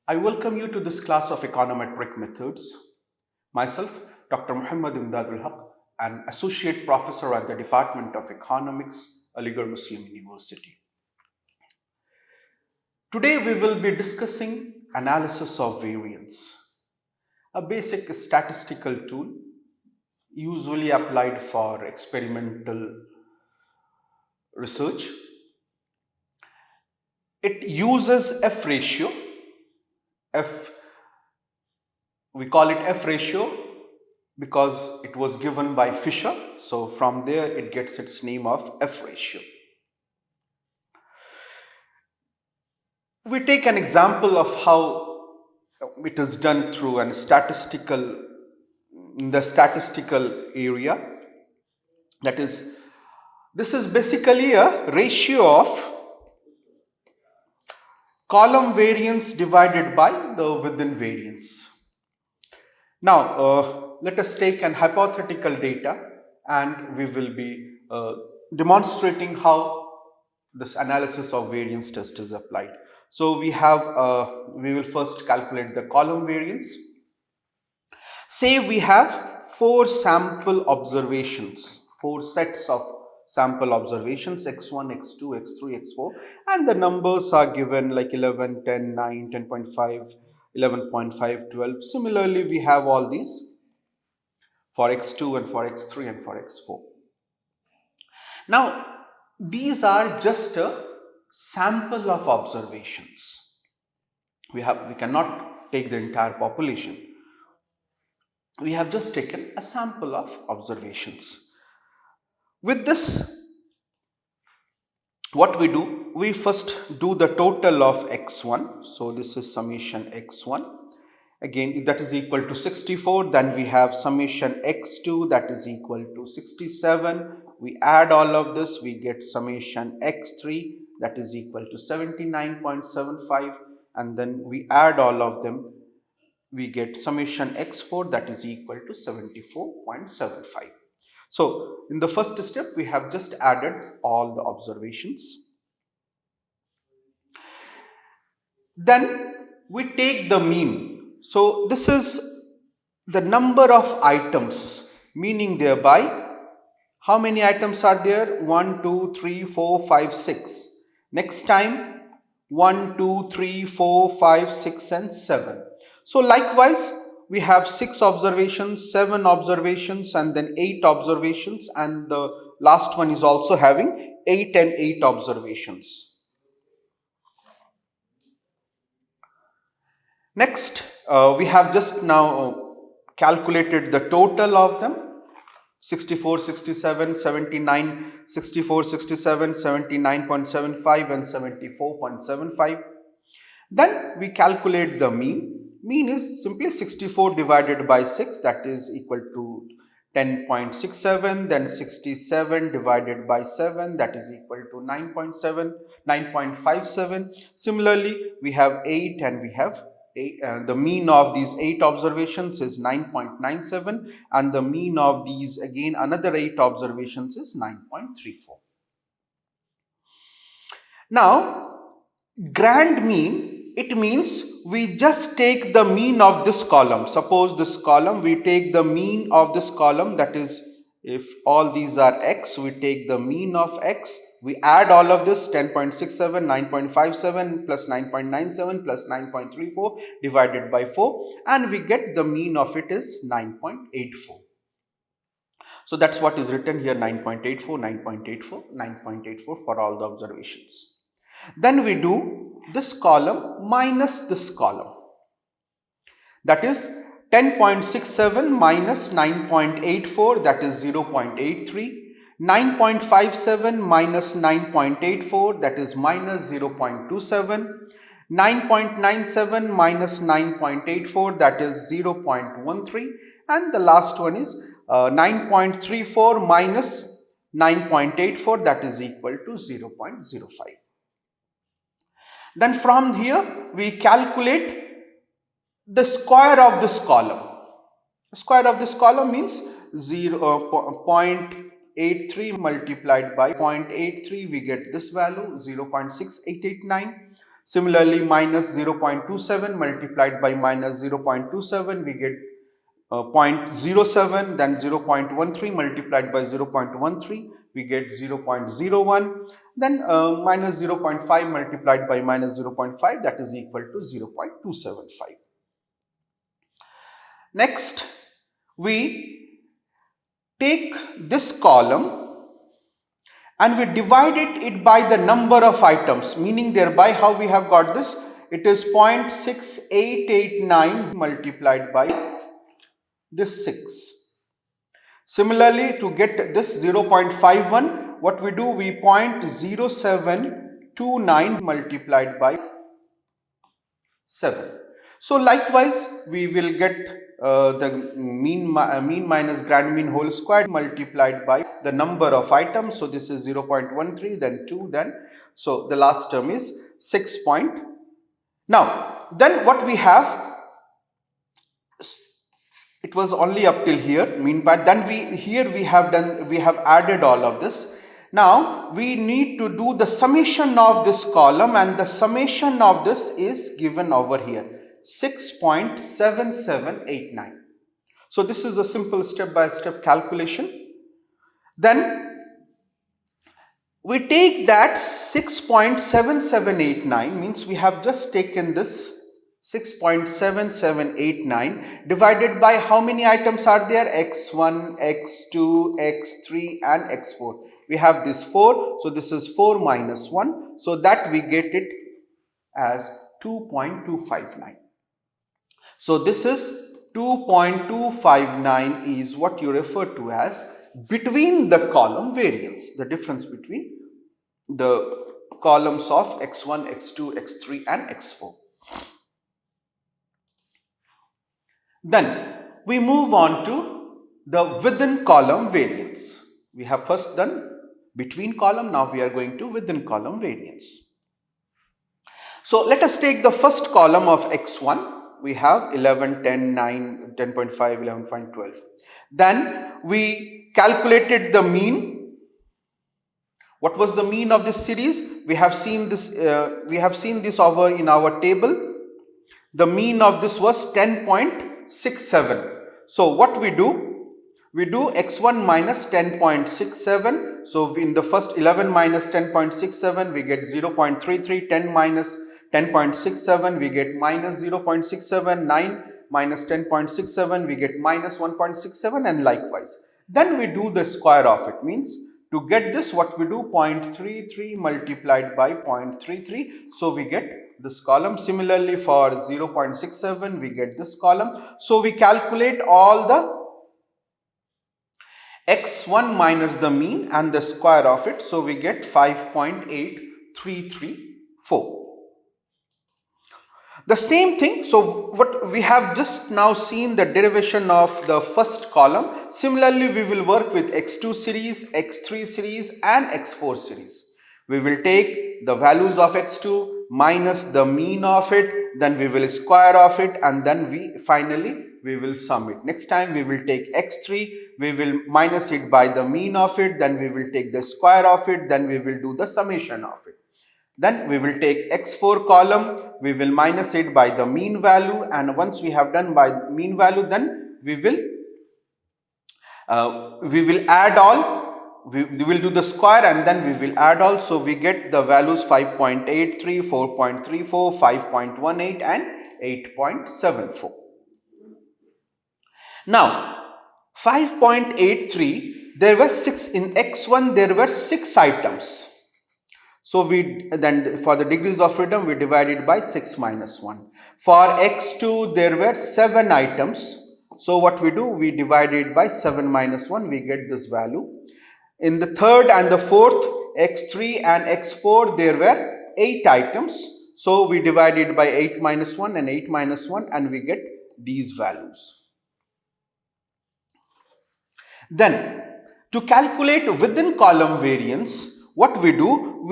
I welcome you to this class of econometric methods. Myself, Dr. Muhammad Imdadul Haq, an associate professor at the Department of Economics, Aligarh Muslim University. Today we will be discussing analysis of variance, a basic statistical tool usually applied for experimental research. It uses F ratio. F, we call it F ratio because it was given by Fisher. So from there it gets its name of F ratio. We take an example of how it is done through in the statistical area. That is, this is basically a ratio of column variance divided by the within variance. Now, let us take an hypothetical data and we will be demonstrating how this analysis of variance test is applied. So we will first calculate the column variance. Say we have four sample observations, four sets of sample observations, x1, x2, x3, x4, and the numbers are given like 11, 10, 9, 10.5, 11.5, 12. Similarly, we have all these for x2 and for x3 and for x4. Now, these are just a sample of observations. We cannot take the entire population. We have just taken a sample of observations. With this, what we do, we first do the total of x1. So this is summation x1. Again, that is equal to 64. Then we have summation x2, that is equal to 67. We add all of this, we get summation x3, that is equal to 79.75. And then we add all of them, we get summation x4, that is equal to 74.75. So in the first step, we have just added all the observations. Then we take the mean. So this is the number of items, meaning thereby how many items are there? 1, 2, 3, 4, 5, 6. Next time 1, 2, 3, 4, 5, 6 and 7. So likewise, we have 6 observations, 7 observations and then 8 observations, and the last one is also having 8 and 8 observations. Next, we have just now calculated the total of them. 64, 67, 79, 64, 67, 79.75 and 74.75. Then we calculate the mean. Mean is simply 64 divided by 6, that is equal to 10.67. Then 67 divided by 7, that is equal to 9.57. Similarly, we have 8 and we have the mean of these 8 observations is 9.97, and the mean of these again another 8 observations is 9.34. Now, grand mean, it means we just take the mean of this column. Suppose this column, we take the mean of this column, that is, if all these are x, we take the mean of x. We add all of this 10.67, 9.57 plus 9.97 plus 9.34 divided by 4, and we get the mean of it is 9.84. So that's what is written here, 9.84, 9.84, 9.84 for all the observations. Then we do this column minus this column. That is 10.67 minus 9.84, that is 0.83. 9.57 minus 9.84, that is minus 0.27. 9.97 minus 9.84, that is 0.13. And the last one is 9.34 minus 9.84, that is equal to 0.05. Then from here we calculate the square of this column. The square of this column means 0.83 multiplied by 0.83, we get this value 0.6889. Similarly, minus 0.27 multiplied by minus 0.27, we get 0.07, then 0.13 multiplied by 0.13, we get 0.01, then minus 0.5 multiplied by minus 0.5, that is equal to 0.275. Next, we take this column and we divided it by the number of items, meaning thereby how we have got this, it is 0.6889 multiplied by this 6. Similarly, to get this 0.51, what we do, we 0.0729 multiplied by 7. So likewise, we will get the mean minus grand mean whole square multiplied by the number of items. So this is 0.13, then 2, then so the last term is 6. Now then what we have, it was only up till here mean, but then we have added all of this. Now we need to do the summation of this column, and the summation of this is given over here, 6.7789. so this is a simple step-by-step calculation. Then we take that 6.7789, means we have just taken this 6.7789 divided by how many items are there, x1, x2, x3 and x4. We have this 4, so this is 4 minus 1, so that we get it as 2.259. So this is 2.259 is what you refer to as between the column variance, the difference between the columns of x1, x2, x3 and x4. Then we move on to the within column variance. We have first done between column, now we are going to within column variance. So let us take the first column of x1. We have 11, 10, 9, 10.5, 11.12. Then we calculated the mean. What was the mean of this series? We have seen this over in our table. The mean of this was 10.67. So what we do? We do x1 minus 10.67. So in the first 11 minus 10.67, we get 0.33. 10 minus 10.67, we get minus 0.67. 9 minus 10.67, we get minus 1.67, and likewise. Then we do the square of it, means to get this, what we do, 0.33 multiplied by 0.33, so we get this column. Similarly for 0.67, we get this column. So we calculate all the x1 minus the mean and the square of it, so we get 5.8334. The same thing, so what we have just now seen the derivation of the first column. Similarly, we will work with x2 series, x3 series and x4 series. We will take the values of x2 minus the mean of it, then we will square of it, and then we will sum it. Next time we will take x3, we will minus it by the mean of it, then we will take the square of it, then we will do the summation of it. Then we will take x4 column, we will minus it by the mean value, and once we have done by mean value, then we will add all, we will do the square and then we will add all. So we get the values 5.83, 4.34, 5.18 and 8.74. Now 5.83, there were 6 in x1, there were 6 items. So we then for the degrees of freedom we divided by 6 minus 1. For x2 there were 7 items. So what we do, we divided by 7 minus 1, we get this value. In the third and the fourth, x3 and x4, there were 8 items. So we divided by 8 minus 1 and 8 minus 1 and we get these values. Then to calculate within column variance, what we do,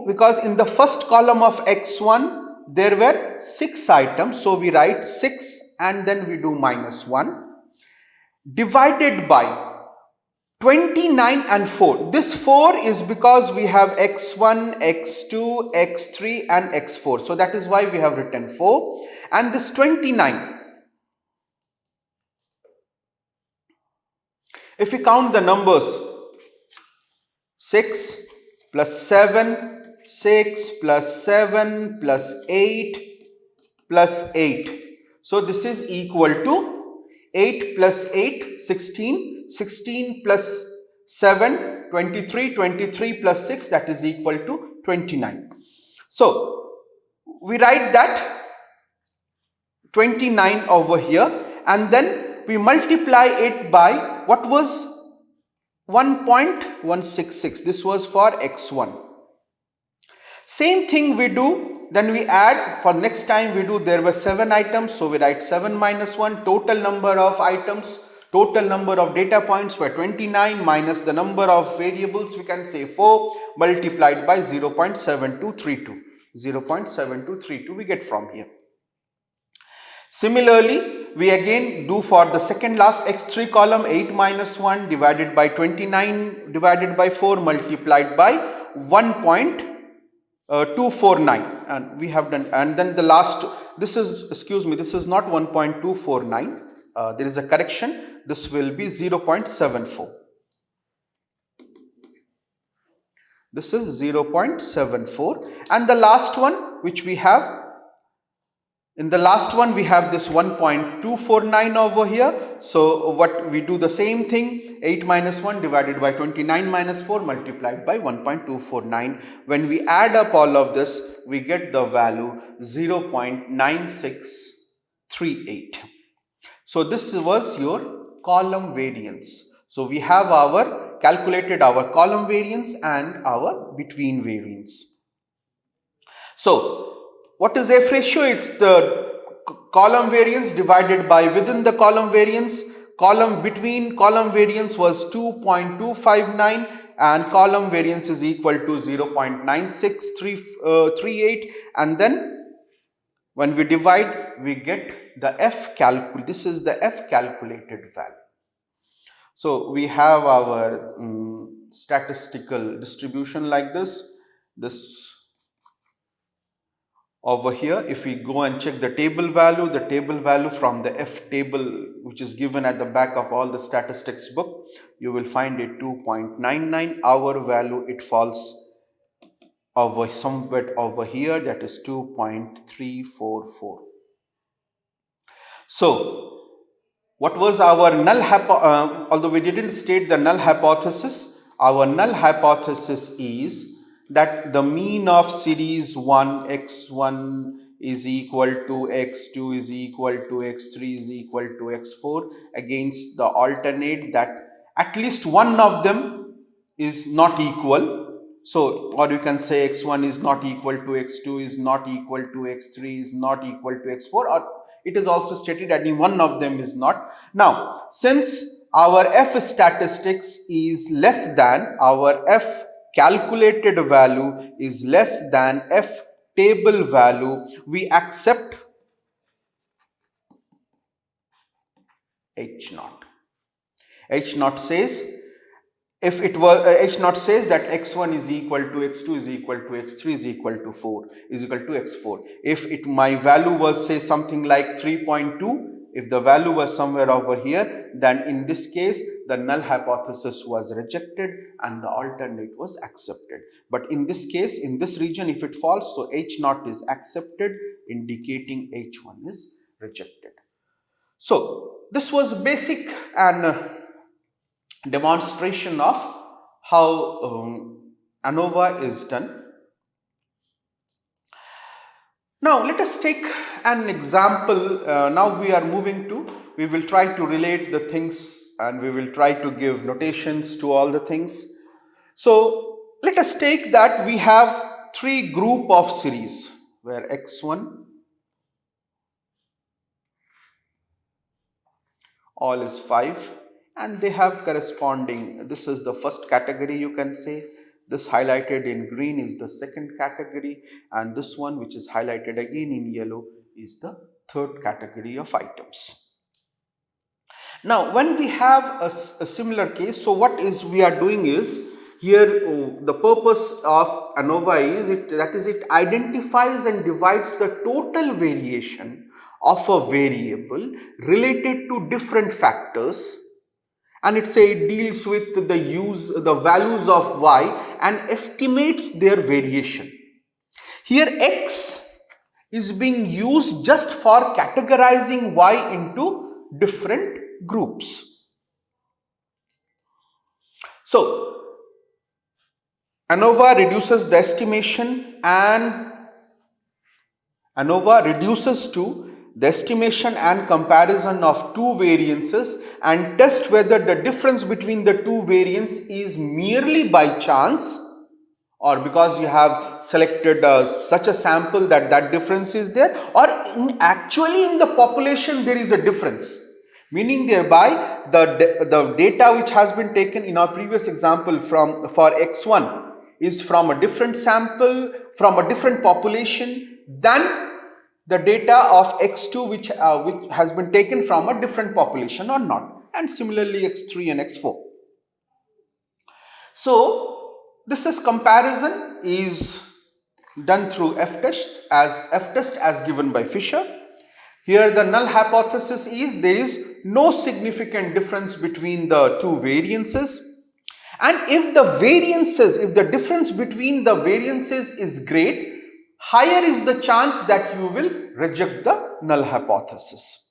because in the first column of x1 there were 6 items, so we write 6 and then we do minus 1 divided by 29 and 4. This 4 is because we have x1, x2, x3 and x4. So that is why we have written 4. And this 29, if we count the numbers, 6 plus 7, 6 plus 7 plus 8 plus 8. So this is equal to 8 plus 8, 16, 16 plus 7, 23, 23 plus 6, that is equal to 29. So we write that 29 over here and then we multiply it by what was 1.166. This was for x1. Same thing we do, then we add, for next time we do, there were 7 items, so we write 7 minus 1, total number of items, total number of data points were 29 minus the number of variables, we can say 4, multiplied by 0.7232. 0.7232 we get from here. Similarly, we again do for the second last x3 column, 8 minus 1 divided by 29 divided by 4 multiplied by 1.249, and we have done, and then the last, this is, excuse me, this is not 1.249, there is a correction, this will be 0.74. This is 0.74, and the last one which we have, in the last one we have this 1.249 over here. So what we do, the same thing, 8 minus 1 divided by 29 minus 4 multiplied by 1.249. When we add up all of this, we get the value 0.9638. So this was your column variance. So we have our calculated our column variance and our between variance. So what is F ratio? It's the column variance divided by within the column variance. Column between column variance was 2.259 and column variance is equal to 0.9638, and then when we divide, we get the F calculated. This is the F calculated value. So we have our statistical distribution like this. This over here, if we go and check the table value from the F table, which is given at the back of all the statistics book, you will find it 2.99. Our value, it falls over somewhere over here, that is 2.344. So what was our null although we didn't state the null hypothesis, our null hypothesis is that the mean of series 1 x1 is equal to x2 is equal to x3 is equal to x4 against the alternate that at least one of them is not equal. So, or you can say x1 is not equal to x2 is not equal to x3 is not equal to x4, or it is also stated that one of them is not. Now, since our F statistics is less than, our F calculated value is less than F table value, we accept H naught. H naught says, if it was H naught says that x1 is equal to x2 is equal to x3 is equal to 4 is equal to x4. If it my value was say something like 3.2, if the value was somewhere over here, then in this case the null hypothesis was rejected and the alternate was accepted. But in this case, in this region, if it falls, so H naught is accepted, indicating H1 is rejected. So this was basic and demonstration of how Anova is done. Now let us take an example. Now we are moving to, we will try to relate the things and we will try to give notations to all the things. So let us take that we have 3 group of series where x1 all is 5 and they have corresponding, this is the first category, you can say. This highlighted in green is the second category, and this one which is highlighted again in yellow is the third category of items. Now, when we have a similar case, so what is we are doing is here the purpose of ANOVA is it identifies and divides the total variation of a variable related to different factors, and it deals with the values of y and estimates their variation. Here x is being used just for categorizing y into different groups. So ANOVA reduces the estimation and ANOVA reduces to the estimation and comparison of two variances and test whether the difference between the two variants is merely by chance or because you have selected such a sample that difference is there, or actually in the population there is a difference, meaning thereby the data which has been taken in our previous example for x1 is from a different sample from a different population than the data of x2 which has been taken from a different population or not, and similarly x3 and x4. So this is comparison is done through f-test as given by Fisher. Here the null hypothesis is there is no significant difference between the two variances, and if the difference between the variances is great, higher is the chance that you will reject the null hypothesis.